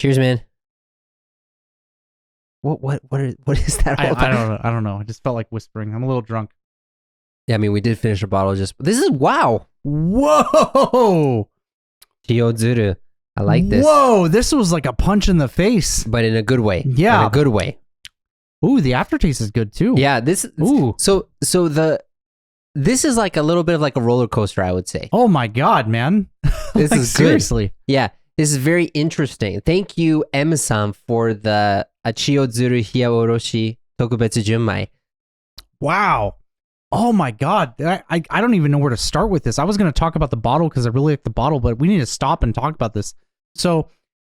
Cheers, man. What is that? I don't know. I just felt like whispering. I'm a little drunk. Yeah, I mean, we did finish a bottle. This is wow. Whoa. Chiyozuru. I like this. Whoa, this was like a punch in the face. But in a good way. Yeah. In a good way. Ooh, the aftertaste is good too. Yeah, this is like a little bit of like a roller coaster, I would say. Oh my god, man. This is seriously. Good. Yeah, this is very interesting. Thank you, M-san, for the Chiyozuru Hiya Oroshi Tokubetsu Junmai. Wow. Oh my god. I don't even know where to start with this. I was going to talk about the bottle because I really like the bottle, but we need to stop and talk about this. So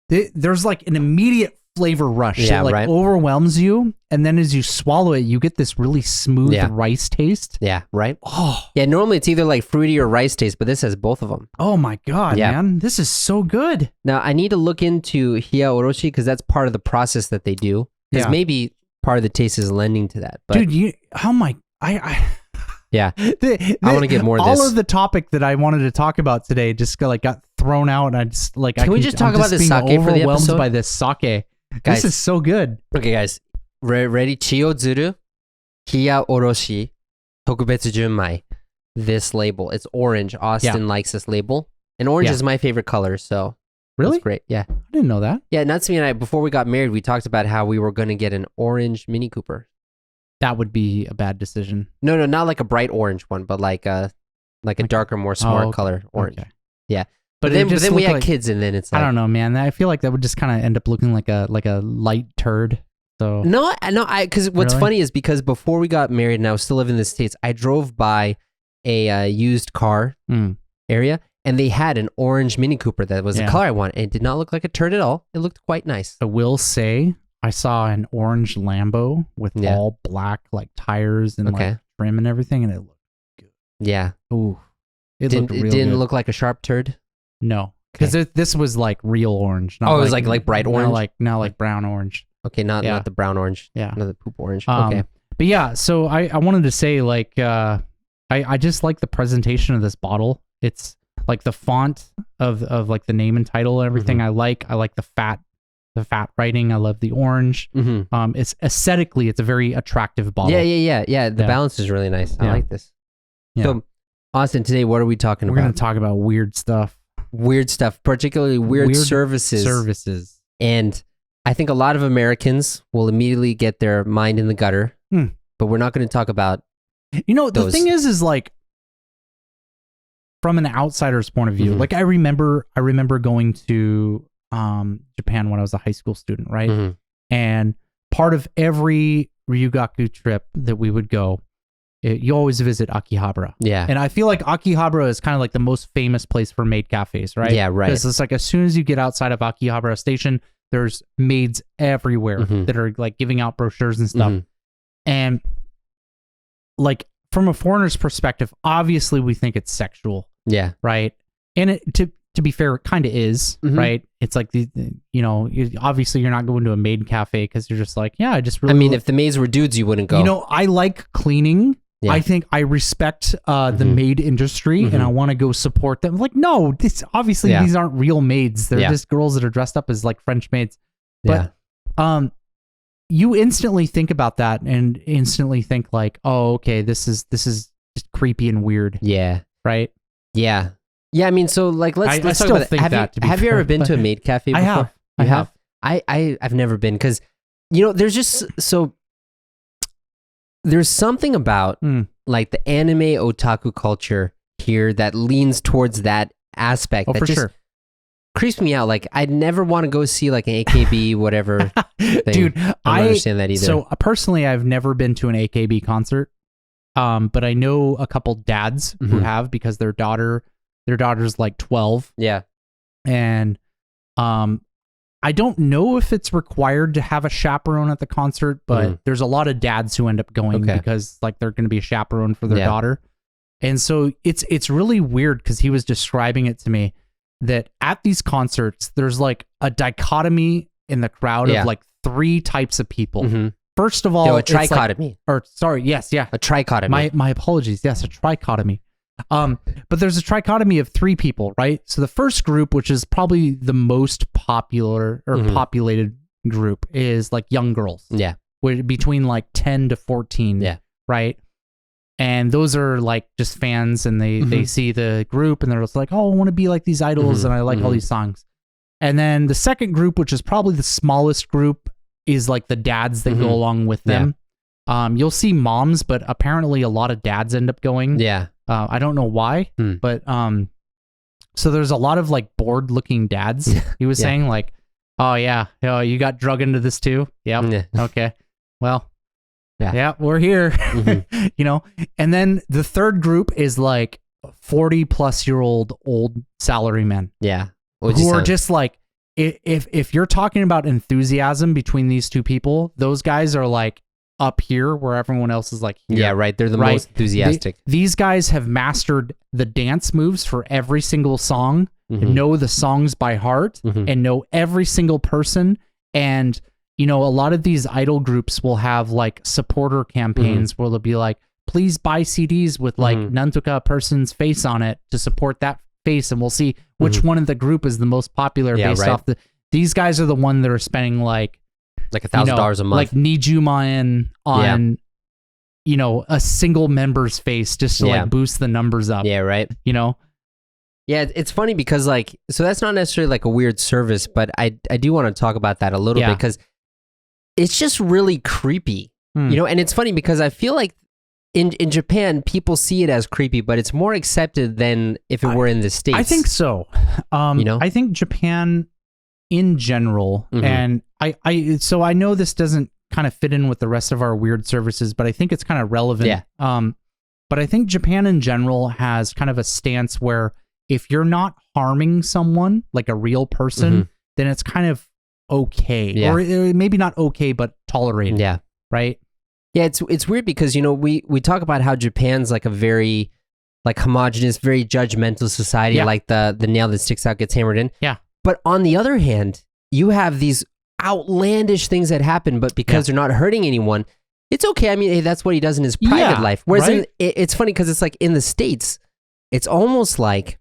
there's like an immediate flavor rush that like overwhelms you, and then as you swallow it, you get this really smooth rice taste. Yeah, right? Oh. Yeah, normally it's either like fruity or rice taste, but this has both of them. Oh my god, man. This is so good. Now, I need to look into Hiya Oroshi because that's part of the process that they do. Because maybe part of the taste is lending to that. But dude, yeah, I want to get more of this. All of the topic that I wanted to talk about today just got thrown out, and I just like. Can we just talk about this sake for the episode? By this sake. Guys, this is so good. Okay, guys, ready? Chiyozuru Hiya Oroshi Tokubetsu Junmai. This label, it's orange. Austin likes this label, and orange is my favorite color. So really, that's great. Yeah, I didn't know that. Yeah, Natsumi and I, before we got married, we talked about how we were going to get an orange Mini Cooper. That would be a bad decision. No, not like a bright orange one, but like a darker, more smart color orange. Okay. Yeah, but then we had kids, and then it's like, I don't know, man. I feel like that would just kind of end up looking like a light turd. So no, because what's funny is because before we got married, and I was still living in the States, I drove by a used car area, and they had an orange Mini Cooper that was the color I wanted, and it did not look like a turd at all. It looked quite nice. I will say, I saw an orange Lambo with all black like tires and like trim and everything, and it looked good. Yeah. Ooh. It didn't look like a sharp turd? No. Because this was like real orange. Not it was like bright orange? Not like brown orange. Okay, not the brown orange. Yeah. Not the poop orange. Okay. But yeah, so I wanted to say like I just like the presentation of this bottle. It's like the font of like the name and title and everything. I like the fat writing. I love the orange. It's aesthetically, it's a very attractive bottle. Yeah. The balance is really nice. I like this. Yeah. So, Austin, today, what are we talking about? We're going to talk about weird stuff. Weird stuff, particularly weird services. And I think a lot of Americans will immediately get their mind in the gutter, but we're not going to talk about the thing is like, from an outsider's point of view, like I remember going to Japan when I was a high school student, right? And part of every Ryugaku trip that we would go, you always visit Akihabara. Yeah. And I feel like Akihabara is kind of like the most famous place for maid cafes, right? Yeah, right. Because it's like as soon as you get outside of Akihabara station, there's maids everywhere that are like giving out brochures and stuff. And like from a foreigner's perspective, obviously we think it's sexual. Yeah. Right. And it, to be fair, it kind of is, right? It's like, obviously you're not going to a maid cafe because you're just like, yeah, I just really... I mean, if the maids were dudes, you wouldn't go. I like cleaning. Yeah. I think I respect the maid industry and I want to go support them. Like, no, these aren't real maids. They're just girls that are dressed up as like French maids. But you instantly think about that and instantly think like, oh, okay, this is just creepy and weird. Yeah. Right? Yeah. Yeah, I mean, so like let's talk about it. Have you ever been to a maid cafe before? I have. I've never been because there's just there's something about like the anime otaku culture here that leans towards that aspect that just creeps me out. Like I'd never want to go see like an AKB whatever thing. Dude, I don't understand that either. So personally, I've never been to an AKB concert, but I know a couple dads who have because their daughter's like 12. Yeah. And I don't know if it's required to have a chaperone at the concert, but there's a lot of dads who end up going because like they're going to be a chaperone for their daughter. And so it's really weird because he was describing it to me that at these concerts, there's like a dichotomy in the crowd of like three types of people. First of all, a trichotomy. A trichotomy. My My apologies. Yes, a trichotomy. But there's a trichotomy of 3 people, right? So the first group, which is probably the most popular or populated group, is like young girls. Yeah. Between like 10 to 14. Yeah. Right. And those are like just fans, and they see the group and they're just like, oh, I want to be like these idols, and I like all these songs. And then the second group, which is probably the smallest group, is like the dads that go along with them. Yeah. You'll see moms, but apparently a lot of dads end up going. Yeah. I don't know why, but so there's a lot of like bored looking dads. He was saying like, oh yeah, you got drug into this too? Yep. Yeah. Okay. Well, yeah, we're here. You know. And then the third group is like 40-plus-year-old old salarymen. Yeah. Who are just like, if you're talking about enthusiasm between these two people, those guys are like up here where everyone else is like here. Yeah, right. They're the most enthusiastic. These guys have mastered the dance moves for every single song, know the songs by heart, and know every single person. And, you know, a lot of these idol groups will have like supporter campaigns where they'll be like, please buy CDs with like Nantuka person's face on it to support that face, and we'll see which one in the group is the most popular based off the. These guys are the one that are spending like $1,000 a month, like Nijuman on, you know, a single member's face just to like boost the numbers up. Yeah, right. You know. Yeah, it's funny because like, so that's not necessarily like a weird service, but I do want to talk about that a little bit because it's just really creepy, you know. And it's funny because I feel like in Japan, people see it as creepy, but it's more accepted than if it were in the States. I think so. You know, I think Japan in general, and so I know this doesn't kind of fit in with the rest of our weird services, but I think it's kind of relevant. Yeah. But I think Japan in general has kind of a stance where if you're not harming someone, like a real person, then it's kind of okay, or maybe not okay, but tolerated. Yeah. Right. Yeah, it's weird because, you know, we talk about how Japan's like a very like homogenous, very judgmental society, like the nail that sticks out gets hammered in. Yeah. But on the other hand, you have these outlandish things that happen, but because they're not hurting anyone, it's okay. I mean, hey, that's what he does in his private life. Whereas it's funny because it's like in the States, it's almost like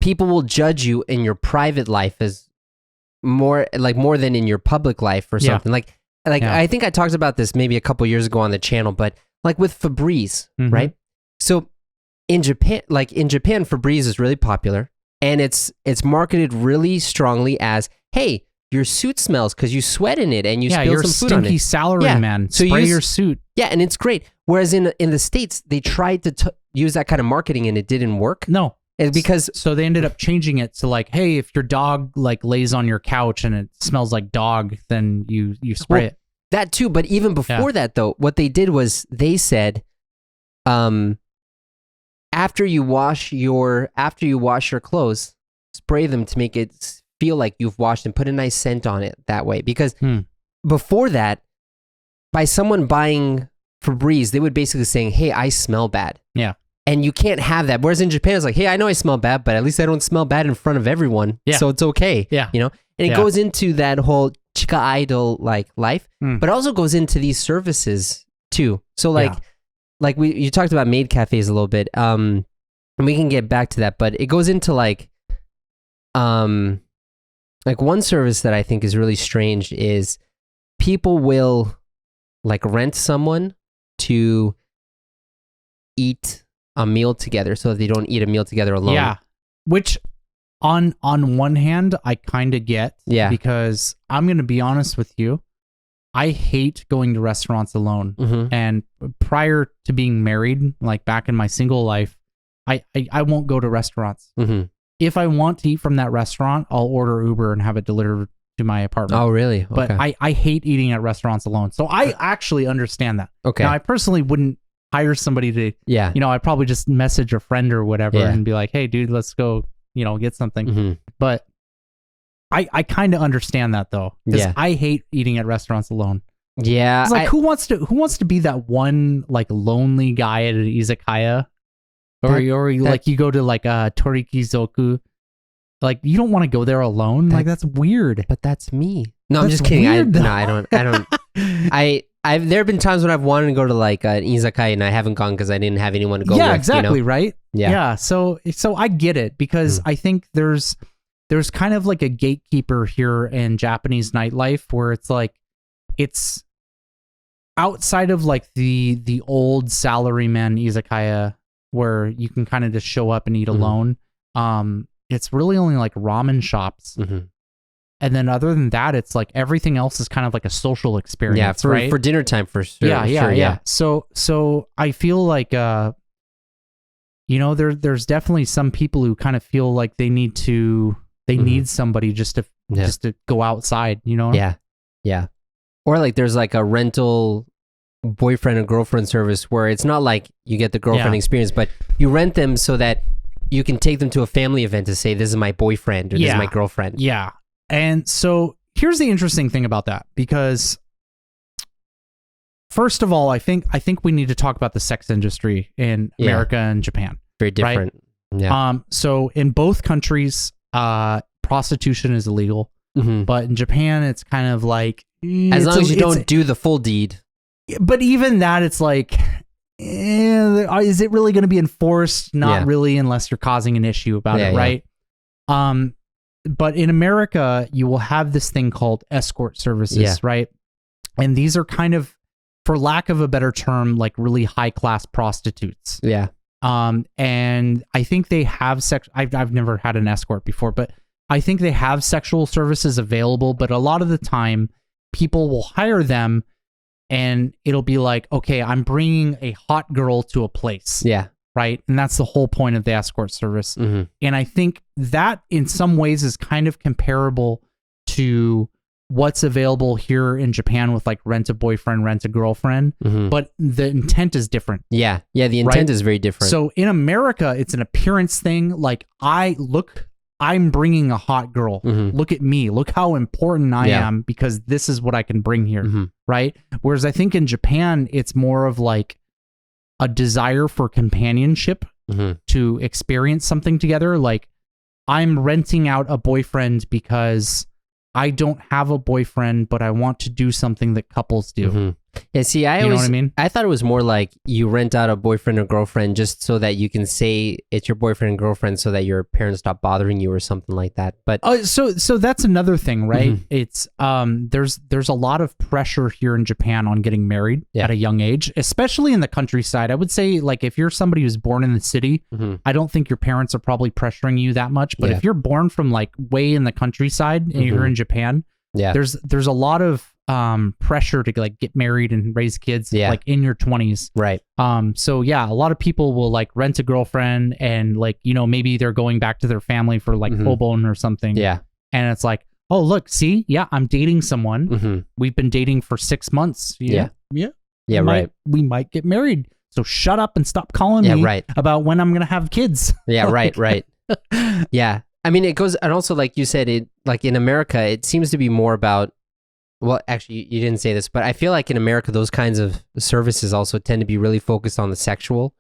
people will judge you in your private life as more than in your public life or something. I think I talked about this maybe a couple years ago on the channel, but like with Febreze, right? So in Japan, Febreze is really popular, and it's marketed really strongly as, hey, your suit smells because you sweat in it and you spilled some food on it. Stinky salary man. So spray your suit. Yeah, and it's great. Whereas in the States, they tried to use that kind of marketing and it didn't work. No. Because so they ended up changing it to like, hey, if your dog like lays on your couch and it smells like dog, then you spray it. That too, but even before that though, what they did was they said, after you wash your clothes, spray them to make it feel like you've washed and put a nice scent on it that way. Because before that, by someone buying Febreze, they would basically saying, hey, I smell bad. Yeah. And you can't have that. Whereas in Japan, it's like, hey, I know I smell bad, but at least I don't smell bad in front of everyone. Yeah. So it's okay. Yeah. You know? And it goes into that whole chika idol like life, but also goes into these services too. So like you talked about Maid Cafes a little bit. And we can get back to that, but it goes into like one service that I think is really strange is people will like rent someone to eat a meal together so that they don't eat a meal together alone. Yeah. Which on one hand, I kind of get. Yeah. Because I'm going to be honest with you. I hate going to restaurants alone. And prior to being married, like back in my single life, I won't go to restaurants. If I want to eat from that restaurant, I'll order Uber and have it delivered to my apartment. Oh, really? Okay. But I hate eating at restaurants alone. So I actually understand that. Okay. Now, I personally wouldn't hire somebody to, you know, I'd probably just message a friend or whatever and be like, hey, dude, let's go, you know, get something. But I kind of understand that though, because I hate eating at restaurants alone. Yeah. It's like, who wants to be that one like lonely guy at an izakaya? Or like you go to like a Torikizoku. Like you don't want to go there alone. Like that's weird. But that's me. No, I'm just kidding. I don't. there have been times when I've wanted to go to like an izakaya and I haven't gone because I didn't have anyone to go with. Yeah, exactly, right? Yeah. So I get it because I think there's kind of like a gatekeeper here in Japanese nightlife where it's like it's outside of like the old salaryman izakaya where you can kind of just show up and eat alone. It's really only like ramen shops. And then other than that, it's like everything else is kind of like a social experience, right? For dinner time for sure. Yeah. So I feel like, there's definitely some people who kind of feel like they need somebody just to go outside, Yeah. Or like there's like a rental boyfriend and girlfriend service where it's not like you get the girlfriend experience, but you rent them so that you can take them to a family event to say, this is my boyfriend or this is my girlfriend. Yeah. And so here's the interesting thing about that, because first of all, I think we need to talk about the sex industry in America and Japan. Very different. Right? Yeah. So in both countries, prostitution is illegal, but in Japan, it's kind of like as long as you don't do the full deed. But even that, it's like, is it really going to be enforced? Not really, unless you're causing an issue about it, right? But in America, you will have this thing called escort services, right? And these are kind of, for lack of a better term, like really high class prostitutes. Yeah. And I think they have I've never had an escort before, but I think they have sexual services available. But a lot of the time, people will hire them, and it'll be like, okay, I'm bringing a hot girl to a place. Yeah. Right. And that's the whole point of the escort service. And I think that in some ways is kind of comparable to what's available here in Japan with like rent a boyfriend, rent a girlfriend, but the intent is different. Yeah. The intent is very different. So in America, it's an appearance thing. Like I'm bringing a hot girl. Look at me. Look how important I am because this is what I can bring here. Right. Whereas I think in Japan, it's more of like a desire for companionship to experience something together. Like I'm renting out a boyfriend because I don't have a boyfriend, but I want to do something that couples do. Yeah, see, you know what I mean? I thought it was more like you rent out a boyfriend or girlfriend just so that you can say it's your boyfriend and girlfriend so that your parents stop bothering you or something like that. But so that's another thing, right? It's there's a lot of pressure here in Japan on getting married at a young age, especially in the countryside. I would say like if you're somebody who's born in the city, I don't think your parents are probably pressuring you that much. But if you're born from like way in the countryside and you're in Japan, there's a lot of pressure to like get married and raise kids like in your 20s. Right. So yeah, a lot of people will like rent a girlfriend and like, maybe they're going back to their family for like Obon or something. Yeah. And it's like, oh, look, see, I'm dating someone. We've been dating for 6 months. Yeah. Right. We might get married. So shut up and stop calling me about when I'm going to have kids. Yeah. Right. Yeah. I mean, it goes, and also like you said, it like in America, it seems to be more about, well, actually, you didn't say this, but I feel like in America, those kinds of services also tend to be really focused on the sexual.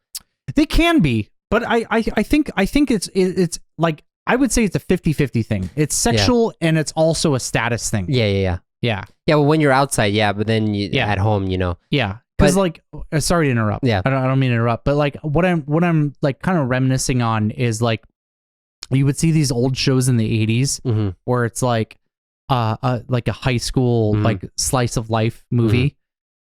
They can be, but I think it's like, I would say it's a 50-50 thing. It's sexual and it's also a status thing. Yeah. Well, when you're outside, but then at home, Yeah. Because like, sorry to interrupt. Yeah. I don't mean to interrupt, but like what I'm like kind of reminiscing on is like, you would see these old shows in the 80s where it's like a high school like slice of life movie,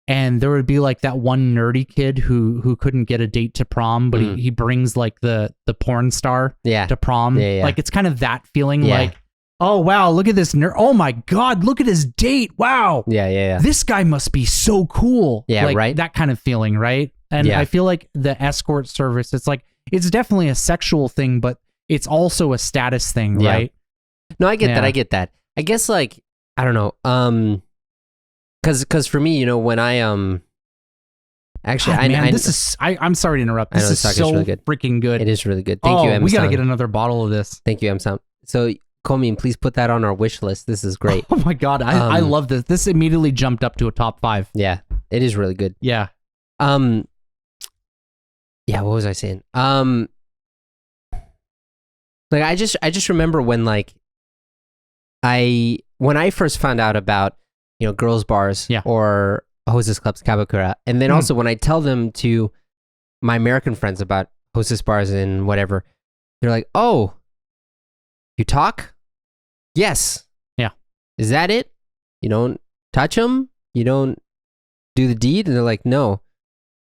and there would be like that one nerdy kid who couldn't get a date to prom, but he brings like the porn star to prom. Like it's kind of that feeling like, oh wow, look at this nerd. Oh my god, look at his date. Wow. Yeah. This guy must be so cool. Yeah, like, right. That kind of feeling, right? And I feel like the escort service, it's like it's definitely a sexual thing, but it's also a status thing, right? No, I get that. I guess like, I don't know. Cause for me, when I, actually, I'm sorry to interrupt. This is so really good. Freaking good. It is really good. Thank you, M. We got to get another bottle of this. Thank you, M. So Komin, please put that on our wish list. This is great. Oh my God. I love this. This immediately jumped up to a top 5. Yeah, it is really good. Yeah. What was I saying? Like I just remember when like when I first found out about girls bars or Hostess clubs, kyabakura. And then also when I tell them to my American friends about Hostess bars and whatever, they're like, oh, you talk? Yes. Yeah. Is that it? You don't touch them? You don't do the deed? And they're like, no.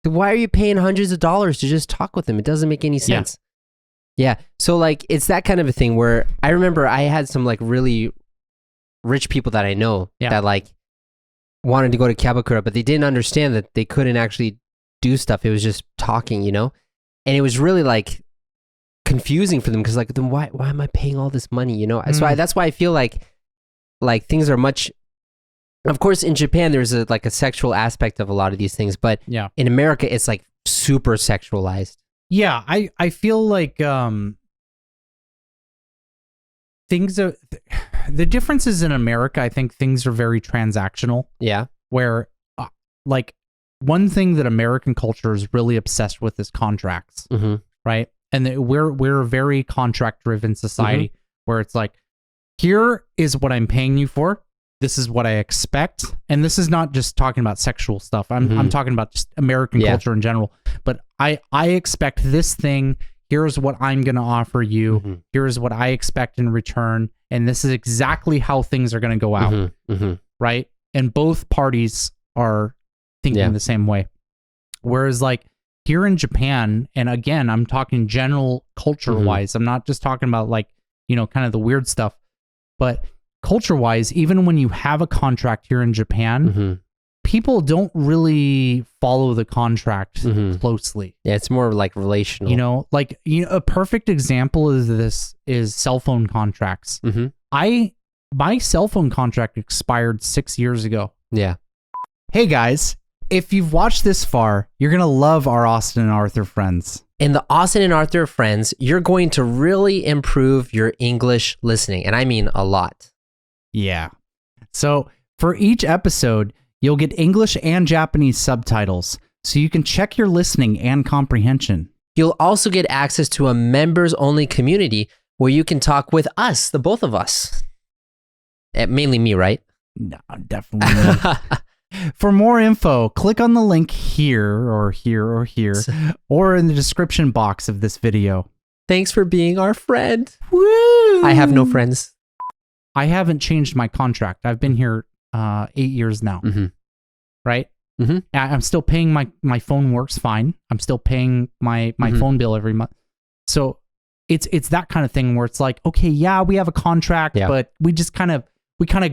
So why are you paying hundreds of dollars to just talk with them? It doesn't make any sense. Yeah. So like, it's that kind of a thing where I remember I had some like really rich people that I know that like wanted to go to kyabakura, but they didn't understand that they couldn't actually do stuff. It was just talking, you know? And it was really like confusing for them because like, then why am I paying all this money, you know? So that's why I feel like things are much, of course in Japan there's a sexual aspect of a lot of these things, but in America it's like super sexualized. Yeah, I feel like things are, the differences in America, I think things are very transactional. Yeah. Where like one thing that American culture is really obsessed with is contracts, right? And we're a very contract driven society where it's like, here is what I'm paying you for. This is what I expect. And this is not just talking about sexual stuff. I'm talking about just American culture in general. But I expect this thing. Here's what I'm going to offer you. Here's what I expect in return. And this is exactly how things are going to go out. Right? And both parties are thinking the same way. Whereas like here in Japan, and again, I'm talking general culture wise. I'm not just talking about like, you know, kind of the weird stuff, but culture wise, even when you have a contract here in Japan, people don't really follow the contract closely. Yeah, it's more like relational. You know, like a perfect example of this is cell phone contracts. My cell phone contract expired 6 years ago. Yeah. Hey guys, if you've watched this far, you're gonna love our Austin and Arthur friends. In the Austin and Arthur friends, you're going to really improve your English listening, and I mean a lot. Yeah. So for each episode, you'll get English and Japanese subtitles, so you can check your listening and comprehension. You'll also get access to a members-only community where you can talk with us, the both of us. Mainly me, right? No, definitely not. For more info, click on the link here or here or here, or in the description box of this video. Thanks for being our friend. Woo! I have no friends. I haven't changed my contract. I've been here 8 years now, right? I'm still paying my phone works fine. I'm still paying my phone bill every month. So it's that kind of thing where it's like, okay, yeah, we have a contract, but we just kind of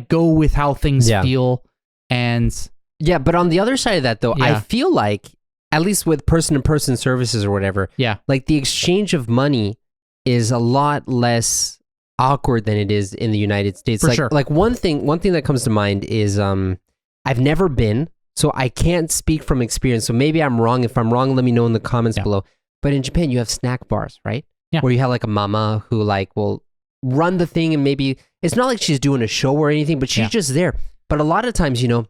go with how things feel. And yeah, but on the other side of that though, I feel like at least with person-to-person services or whatever, like the exchange of money is a lot less awkward than it is in the United States. For sure. Like one thing that comes to mind is I've never been, so I can't speak from experience. So maybe I'm wrong. If I'm wrong, let me know in the comments below. But in Japan, you have snack bars, right? Yeah. Where you have like a mama who like will run the thing, and maybe it's not like she's doing a show or anything, but she's just there. But a lot of times, you know,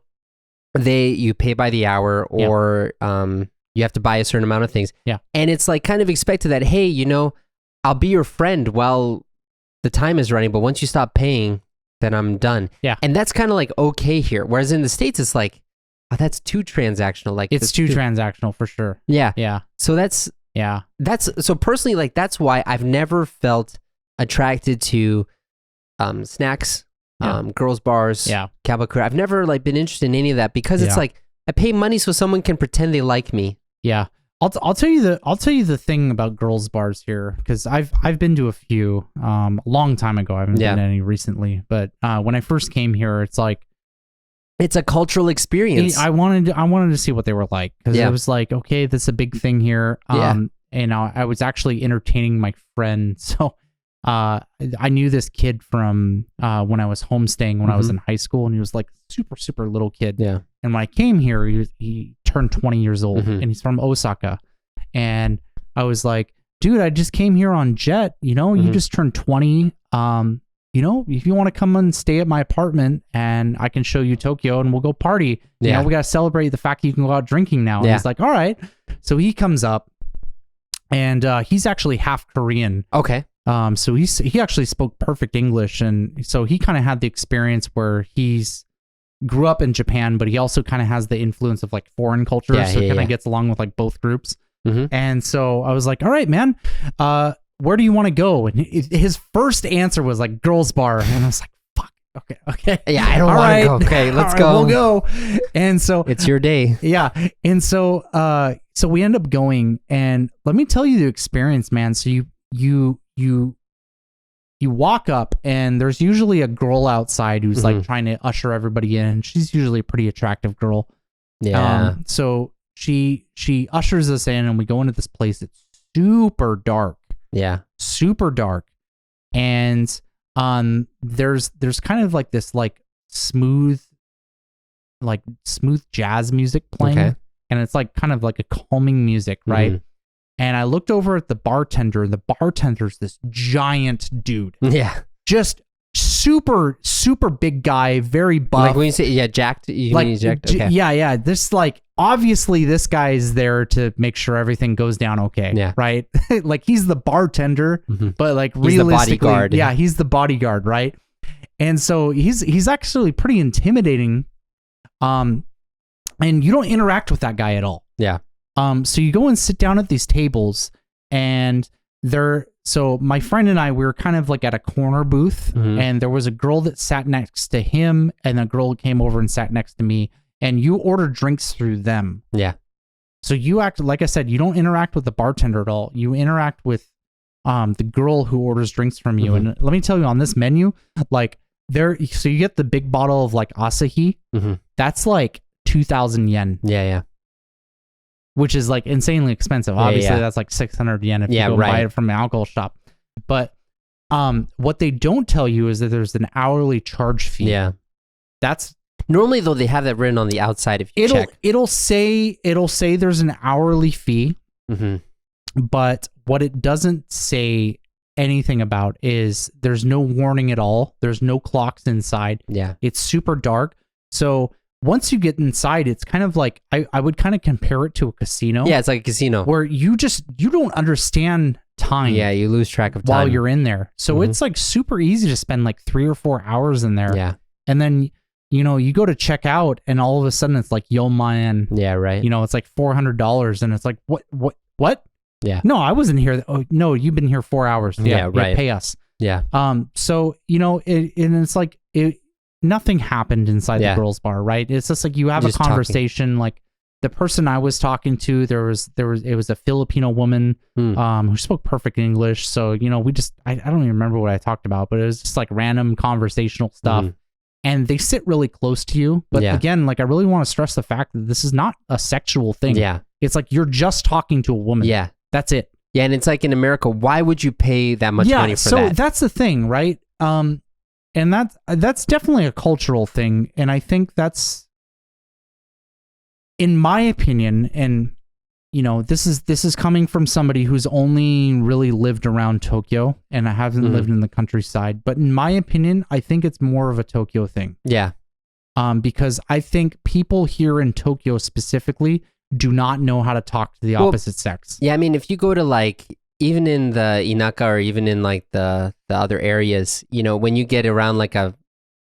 you pay by the hour, or you have to buy a certain amount of things. Yeah. And it's like kind of expected that, hey, you know, I'll be your friend while the time is running, but once you stop paying, then I'm done. Yeah. And that's kind of like okay here. Whereas in the States, it's like, oh, that's too transactional. Like it's too transactional for sure. Yeah. Yeah. So that's so personally, like that's why I've never felt attracted to snacks, girls bars, kyabakura. I've never like been interested in any of that because it's like I pay money so someone can pretend they like me. Yeah. I'll tell you the thing about girls bars here, because I've been to a few a long time ago. I haven't been to any recently, but when I first came here, it's like it's a cultural experience. I wanted to see what they were like, because it was like, okay, this is a big thing here. And I was actually entertaining my friend, so I knew this kid from when I was homestaying when I was in high school, and he was like super little kid. Yeah. And when I came here, he turned 20 years old, and he's from Osaka. And I was like, dude, I just came here on jet. You know, you just turned 20. You know, if you want to come and stay at my apartment, and I can show you Tokyo, and we'll go party. You know, we got to celebrate the fact that you can go out drinking now. And he's like, all right. So he comes up, and he's actually half Korean. Okay. So he actually spoke perfect English, and so he kind of had the experience where he's grew up in Japan, but he also kind of has the influence of like foreign culture, so he kind of gets along with like both groups. And so I was like, all right, man, where do you want to go? And his first answer was like girls bar, and I was like, fuck, okay, yeah, I don't want to go. Okay, let's go. We'll go. And so it's your day. Yeah, and so so we end up going, and let me tell you the experience, man. So you walk up, and there's usually a girl outside who's like trying to usher everybody in. She's usually a pretty attractive girl. Yeah. So she ushers us in, and we go into this place. It's super dark. Yeah. Super dark. And there's kind of like this like smooth jazz music playing. Okay. And it's like kind of like a calming music, right? And I looked over at the bartender, and the bartender's this giant dude. Yeah. Just super, super big guy, very buff. Like when you say, jacked, you like, mean jacked? Okay. Yeah. This like, obviously this guy is there to make sure everything goes down okay. Yeah. Right? Like he's the bartender, but like he's realistically, the bodyguard. Yeah, he's the bodyguard, right? And so he's actually pretty intimidating. And you don't interact with that guy at all. Yeah. So you go and sit down at these tables, and so my friend and I, we were kind of like at a corner booth, and there was a girl that sat next to him, and a girl came over and sat next to me, and you order drinks through them. Yeah. So you act, like I said, you don't interact with the bartender at all. You interact with the girl who orders drinks from you. And let me tell you, on this menu, like so you get the big bottle of like Asahi. That's like 2,000 yen. Yeah. Which is like insanely expensive. Obviously, that's like 600 yen if you go buy it from an alcohol shop. But what they don't tell you is that there's an hourly charge fee. Yeah. That's normally, though, they have that written on the outside if you check. It'll say there's an hourly fee. But what it doesn't say anything about is there's no warning at all. There's no clocks inside. Yeah. It's super dark. So once you get inside, it's kind of like, I would kind of compare it to a casino. Yeah, it's like a casino. Where you don't understand time. Yeah, you lose track of time. While you're in there. So it's like super easy to spend like 3 or 4 hours in there. Yeah. And then, you go to check out, and all of a sudden it's like, yo, man. Yeah, right. It's like $400, and it's like, what? Yeah. No, I wasn't here. Oh, no, you've been here 4 hours. Yeah, right. Pay us. Yeah. So, and it's like, nothing happened inside the girls' bar, right? It's just like you have a conversation. Talking. Like the person I was talking to, it was a Filipino woman who spoke perfect English. So I don't even remember what I talked about, but it was just like random conversational stuff. And they sit really close to you. But again, like I really want to stress the fact that this is not a sexual thing. Yeah, it's like you're just talking to a woman. Yeah, that's it. Yeah, and it's like in America, why would you pay that much money for that? So that's the thing, right? And that's definitely a cultural thing, and I think that's, in my opinion, and this is coming from somebody who's only really lived around Tokyo, and I haven't lived in the countryside. But in my opinion, I think it's more of a Tokyo thing. Yeah. Because I think people here in Tokyo specifically do not know how to talk to the opposite sex. Yeah, I mean, if you go to like, even in the Inaka or even in like the other areas, when you get around like a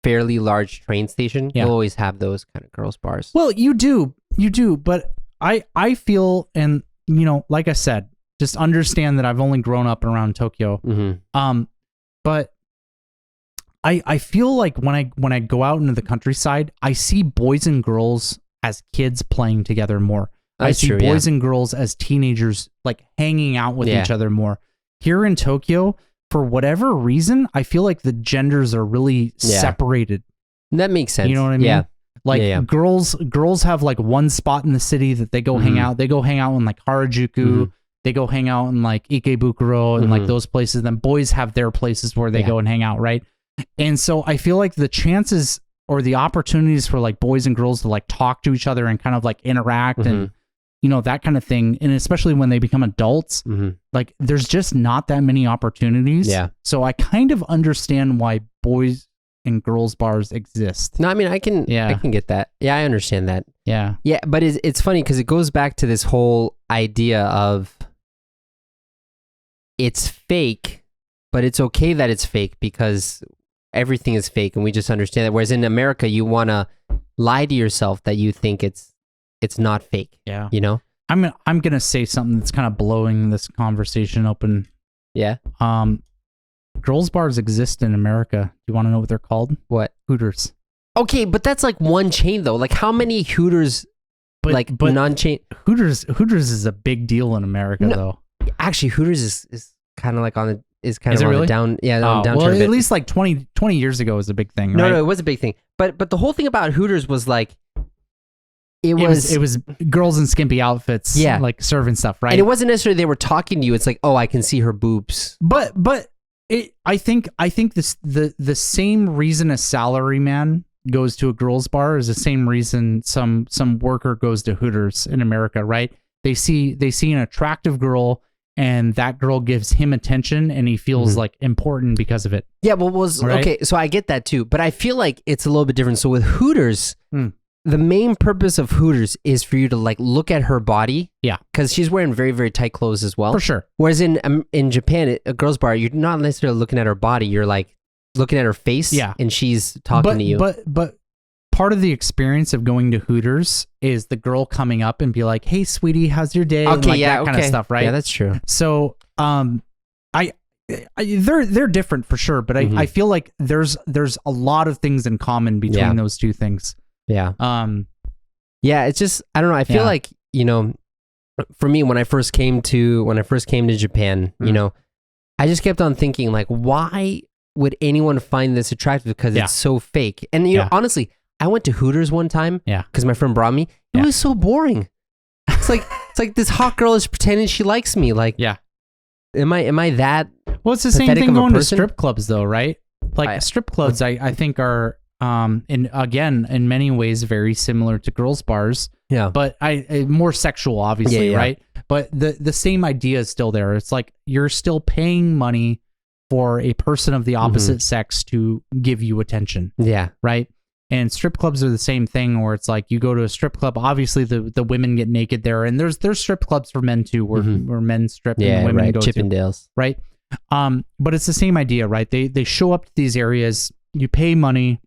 fairly large train station, you'll always have those kind of girls' bars. Well, you do, but I feel, and like I said, just understand that I've only grown up around Tokyo. But I feel like when I go out into the countryside, I see boys and girls as kids playing together more. I see boys and girls as teenagers like hanging out with each other more. Here in Tokyo, for whatever reason, I feel like the genders are really separated. That makes sense. You know what I mean? Yeah. Like girls have like one spot in the city that they go hang out. They go hang out in like Harajuku. They go hang out in like Ikebukuro and like those places. Then boys have their places where they go and hang out, right? And so I feel like the chances or the opportunities for like boys and girls to like talk to each other and kind of like interact and that kind of thing, and especially when they become adults, like there's just not that many opportunities. Yeah. So I kind of understand why boys and girls bars exist. No, I mean I can get that. Yeah, I understand that. Yeah. Yeah, but it's funny because it goes back to this whole idea of it's fake, but it's okay that it's fake because everything is fake and we just understand that. Whereas in America, you want to lie to yourself that you think it's not fake. Yeah. You know? I'm gonna say something that's kind of blowing this conversation open. Yeah. Girls bars exist in America. Do you want to know what they're called? What? Hooters. Okay, but that's like one chain though. Like how many Hooters but non-chain Hooters is a big deal in America though. Actually, Hooters is kind of like on the down downturn. Well, at least like 20 years ago was a big thing, right? No, it was a big thing. But the whole thing about Hooters was like it was girls in skimpy outfits, yeah, like serving stuff, right? And it wasn't necessarily they were talking to you. It's like, oh, I can see her boobs. But I think the same reason a salaryman goes to a girls bar is the same reason some worker goes to Hooters in America, right? They see an attractive girl and that girl gives him attention and he feels like important because of it. Yeah, well, right? Okay, so I get that too, but I feel like it's a little bit different. So with Hooters, the main purpose of Hooters is for you to like look at her body. Yeah. Because she's wearing very, very tight clothes as well. For sure. Whereas in Japan, a girls bar, you're not necessarily looking at her body. You're like looking at her face. Yeah. And she's talking to you. But part of the experience of going to Hooters is the girl coming up and be like, "Hey, sweetie, how's your day?" Okay, and like that kind of stuff, right? Yeah, that's true. So, they're different for sure, but I feel like there's a lot of things in common between those two things. Yeah. Yeah, it's just I don't know. I feel like, you know, for me when I first came to Japan, you know, I just kept on thinking like, why would anyone find this attractive? Because it's so fake. And you know, honestly, I went to Hooters one time because my friend brought me. It was so boring. It's like this hot girl is pretending she likes me. Like, am I that? Well, it's the same thing going to strip clubs though, right? Like strip clubs, I think are in many ways very similar to girls bars. Yeah, but more sexual, obviously, right? But the same idea is still there. It's like you're still paying money for a person of the opposite sex to give you attention. Yeah, right. And strip clubs are the same thing, where it's like you go to a strip club. Obviously, the women get naked there, and there's strip clubs for men too, where men strip and women go Chippendales, to, right? But it's the same idea, right? They show up to these areas, you pay money,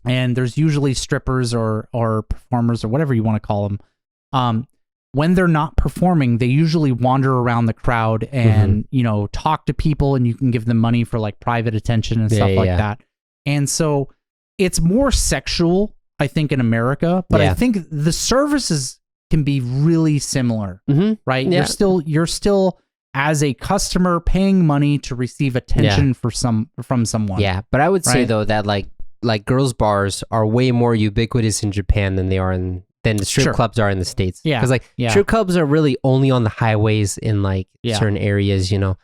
and there's usually strippers or performers or whatever you want to call them. When they're not performing, they usually wander around the crowd and you know, talk to people, and you can give them money for like private attention and stuff like that. And so it's more sexual, I think, in America, but I think the services can be really similar, right? Yeah. You're still as a customer paying money to receive attention from someone. Yeah, but I would say though that like girls bars are way more ubiquitous in Japan than the strip clubs are in the States. Yeah, because strip clubs are really only on the highways in like certain areas, you know.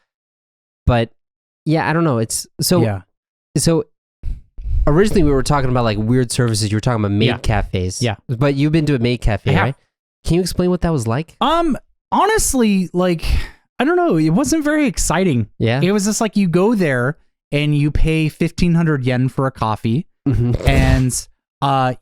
But yeah, I don't know. It's so. Originally, we were talking about like weird services. You were talking about maid cafes. Yeah. But you've been to a maid cafe, right? Can you explain what that was like? Honestly, like, I don't know. It wasn't very exciting. Yeah. It was just like you go there and you pay 1,500 yen for a coffee. And,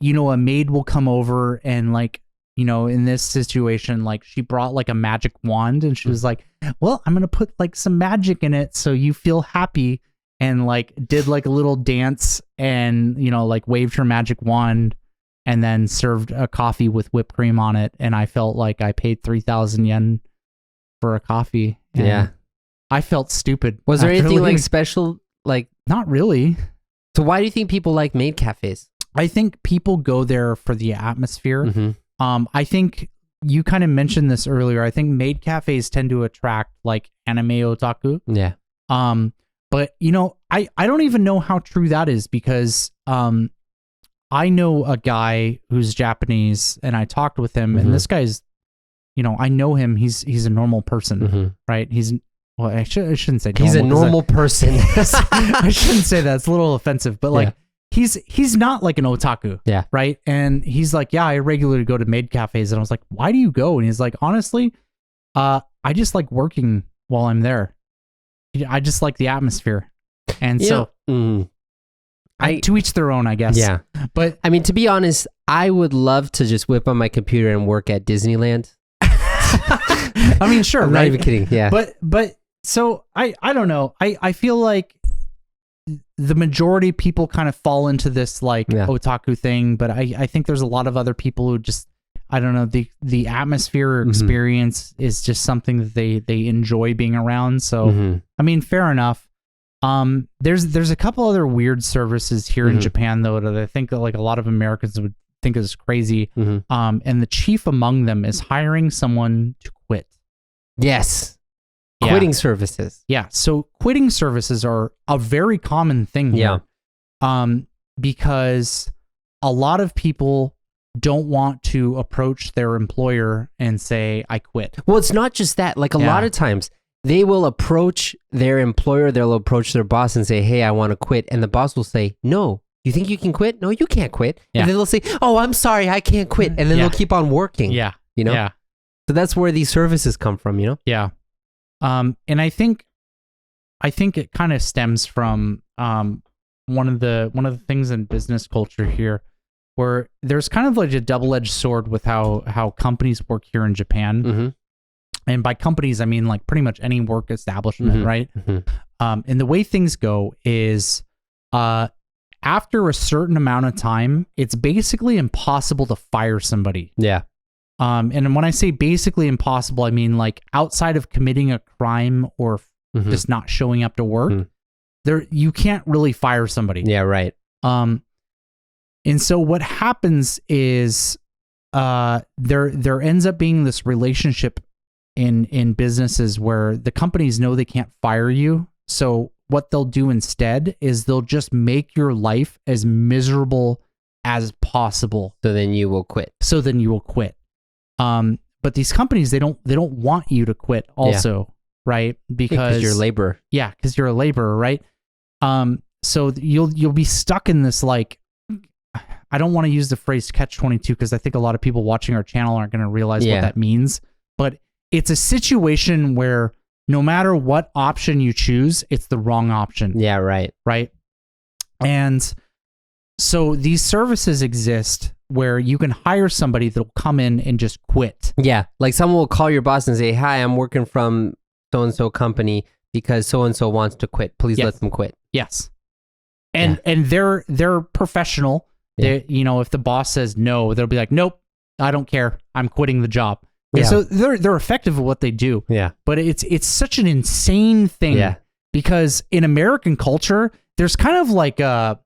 you know, a maid will come over and like, you know, in this situation, like she brought like a magic wand and she was like, well, I'm going to put like some magic in it so you feel happy. And like did like a little dance and, you know, like waved her magic wand and then served a coffee with whipped cream on it. And I felt like I paid 3,000 yen for a coffee. And I felt stupid. Was there anything like special? Like, not really. So why do you think people like maid cafes? I think people go there for the atmosphere. I think you kind of mentioned this earlier. I think maid cafes tend to attract like anime otaku. Yeah. But, you know, I don't even know how true that is because I know a guy who's Japanese and I talked with him and this guy's, you know, I know him. He's a normal person, right? Well, I shouldn't say normal. He's a normal person. I shouldn't say that. It's a little offensive, but like he's not like an otaku, right? And he's like, yeah, I regularly go to maid cafes. And I was like, why do you go? And he's like, honestly, I just like working while I'm there. I just like the atmosphere. And so to each their own, I guess. Yeah. But I mean, to be honest, I would love to just whip on my computer and work at Disneyland. I mean, sure. I'm not even kidding. Yeah. But so I don't know. I feel like the majority of people kind of fall into this like otaku thing, but I think there's a lot of other people who just, I don't know, the atmosphere or experience is just something that they enjoy being around. So, I mean, fair enough. There's a couple other weird services here in Japan though, that I think that like a lot of Americans would think is crazy. And the chief among them is hiring someone to quit. Yes. Quitting services. Yeah. So quitting services are a very common thing here. Because a lot of people don't want to approach their employer and say, I quit. Well, it's not just that. Like a lot of times they will approach their employer, they'll approach their boss and say, hey, I want to quit. And the boss will say, no, you think you can quit? No, you can't quit. And then they'll say, oh, I'm sorry, I can't quit. And then they'll keep on working. Yeah. You know? Yeah. So that's where these services come from, you know? Yeah. And I think it kind of stems from one of the things in business culture here, where there's kind of like a double-edged sword with how companies work here in Japan. And by companies, I mean like pretty much any work establishment, right? And the way things go is after a certain amount of time, it's basically impossible to fire somebody. Yeah. And when I say basically impossible, I mean like outside of committing a crime or just not showing up to work, you can't really fire somebody. Yeah, right. And so what happens is there ends up being this relationship in businesses where the companies know they can't fire you. So what they'll do instead is they'll just make your life as miserable as possible. So then you will quit. But these companies, they don't want you to quit also, right? Because you're labor. Yeah, because you're a laborer, right? So you'll be stuck in this like, I don't want to use the phrase catch-22 because I think a lot of people watching our channel aren't going to realize what that means. But it's a situation where no matter what option you choose, it's the wrong option. Yeah, right. Right? And so these services exist where you can hire somebody that'll come in and just quit. Yeah, like someone will call your boss and say, hi, I'm working from so-and-so company because so-and-so wants to quit. Please let them quit. Yes. And they're professional. They, you know, if the boss says no, they'll be like, nope, I don't care. I'm quitting the job. Yeah. So they're effective at what they do. Yeah. But it's such an insane thing. Yeah. Because in American culture, there's kind of like a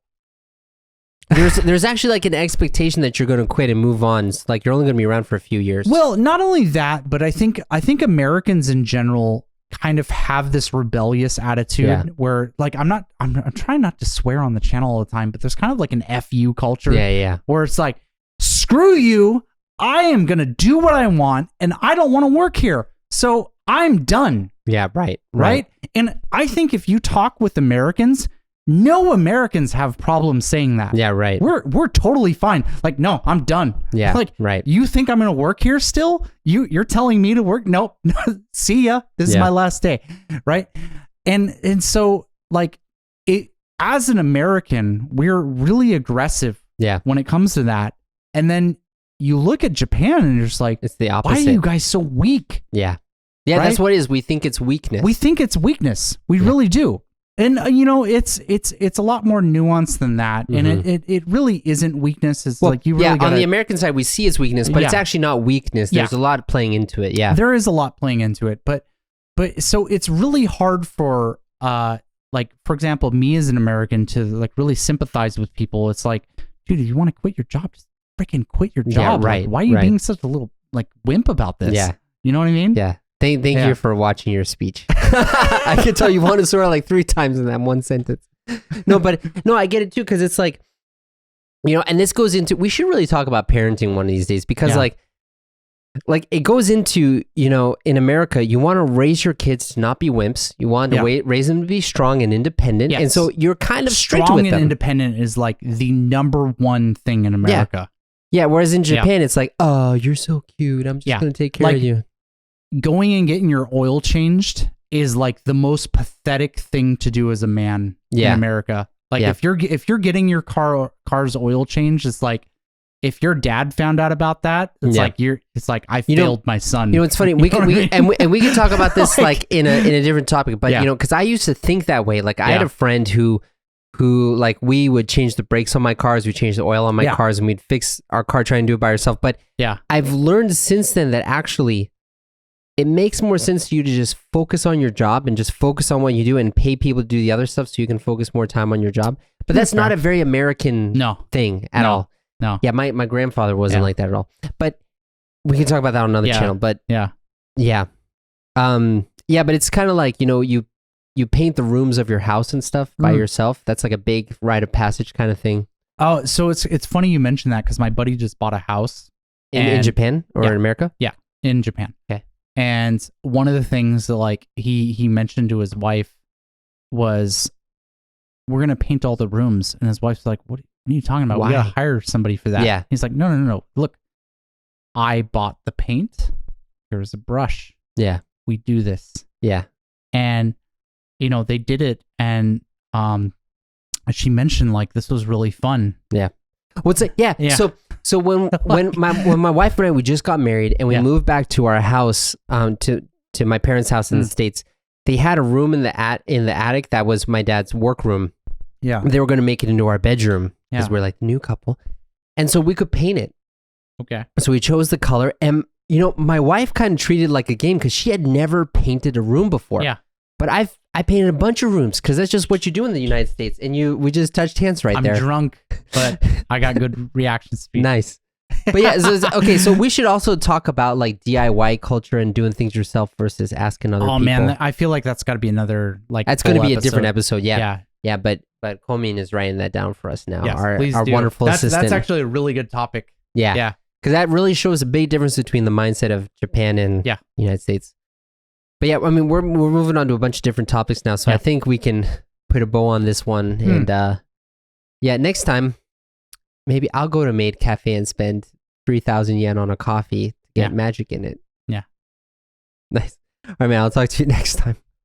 there's actually like an expectation that you're going to quit and move on. It's like you're only going to be around for a few years. Well, not only that, but I think Americans in general kind of have this rebellious attitude where like I'm trying not to swear on the channel all the time, but there's kind of like an FU culture. Yeah. Where it's like, screw you, I am going to do what I want and I don't want to work here. So I'm done. Yeah, right. And I think if you talk with Americans, no Americans have problems saying that. Yeah, right. We're totally fine. Like, no, I'm done. Yeah, like, right. You think I'm going to work here still? You're telling me to work? Nope. See ya. This is my last day. Right. And so like as an American, we're really aggressive when it comes to that. And then you look at Japan and you're just like, it's the opposite. Why are you guys so weak? Yeah. Yeah, right? That's what it is. We think it's weakness. We think it's weakness. We really do. And you know, it's a lot more nuanced than that, and it really isn't weakness. It's like you really on the American side we see it's weakness, but it's actually not weakness. There's a lot playing into it. Yeah, there is a lot playing into it, but so it's really hard for like for example, me as an American to like really sympathize with people. It's like, dude, if you want to quit your job, just freaking quit your job. Yeah, right. Like, why are you being such a little like wimp about this? Yeah, you know what I mean? Yeah. Thank you for watching your speech. I can tell you want to swear like 3 times in that one sentence. No, I get it too, because it's like, you know, and this goes into, we should really talk about parenting one of these days, because like it goes into, you know, in America, you want to raise your kids to not be wimps. You want to raise them to be strong and independent. Yes. And so you're kind of strict with them. Strong and independent is like the number one thing in America. Yeah. Whereas in Japan, it's like, oh, you're so cute. I'm just going to take care of you. Going and getting your oil changed is like the most pathetic thing to do as a man in America. Like if you're getting your car's oil changed, it's like if your dad found out about that, it's like I failed my son. You know, it's funny. We can talk about this like in a different topic, but you know, because I used to think that way. Like I had a friend who who like we would change the brakes on my cars, we change the oil on my cars, and we'd fix our car, try and do it by ourselves. But I've learned since then that actually it makes more sense to you to just focus on your job and just focus on what you do and pay people to do the other stuff so you can focus more time on your job. But that's not a very American thing at all. No. Yeah, my grandfather wasn't like that at all. But we can talk about that on another channel. But yeah. But it's kind of like, you paint the rooms of your house and stuff by yourself. That's like a big rite of passage kind of thing. Oh, so it's funny you mentioned that because my buddy just bought a house. In Japan or in America? Yeah, in Japan. Okay. And one of the things that like he mentioned to his wife was, we're going to paint all the rooms. And his wife's like, what are you talking about? Why? We got to hire somebody for that. Yeah. He's like, no. Look, I bought the paint. Here's a brush. Yeah. We do this. Yeah. And, they did it. And she mentioned like, this was really fun. Yeah. What's it? Yeah. So when my wife and I, we just got married and we moved back to our house, to my parents' house in the States, they had a room in the attic that was my dad's work room. Yeah. They were going to make it into our bedroom because we're like the new couple. And so we could paint it. Okay. So we chose the color, and my wife kind of treated it like a game because she had never painted a room before. Yeah. But I painted a bunch of rooms because that's just what you do in the United States. And we just touched hands there. I'm drunk, but I got good reaction speed. Nice. But yeah, okay, so we should also talk about like DIY culture and doing things yourself versus asking other people. Oh man, I feel like that's got to be another like. That's going to be a different episode. Yeah. But Colleen is writing that down for us now. Yes, our do. Wonderful assistant. That's actually a really good topic. Yeah. Because that really shows a big difference between the mindset of Japan and the United States. But yeah, I mean, we're moving on to a bunch of different topics now, so I think we can put a bow on this one. And next time, maybe I'll go to Maid Cafe and spend 3,000 yen on a coffee to get magic in it. Yeah. Nice. All right, man, I'll talk to you next time.